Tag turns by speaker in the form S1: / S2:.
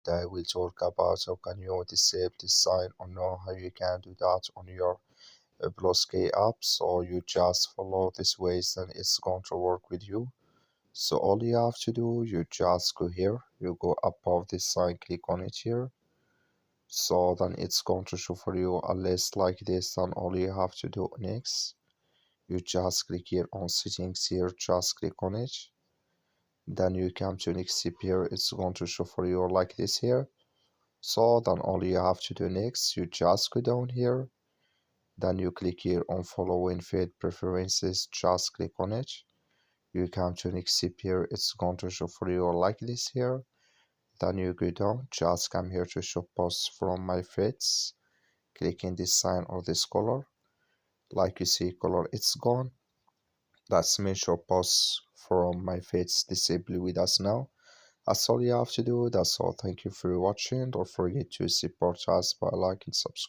S1: today we'll talk about how can you disable this sign or know how you can do that on your Bluesky app. So you just follow these ways and it's going to work with you. So all you have to do, you just go here, you go above this sign, click on it here. So then it's going to show for you a list like this. And all you have to do next, you just click here on settings here, just click on it. Then you come to next step here, it's going to show for you like this here. So then all you have to do next, you just go down here, then you click here on following feed preferences, just click on it. You come to next step here, it's going to show for you like this here. Then you go down, just come here to show posts from my feeds, click in this sign or this color. Like you see color, it's gone. That's mean show posts from my feeds disable with us now. That's all you have to do. That's all. Thank you for watching. Don't forget to support us by liking, subscribe.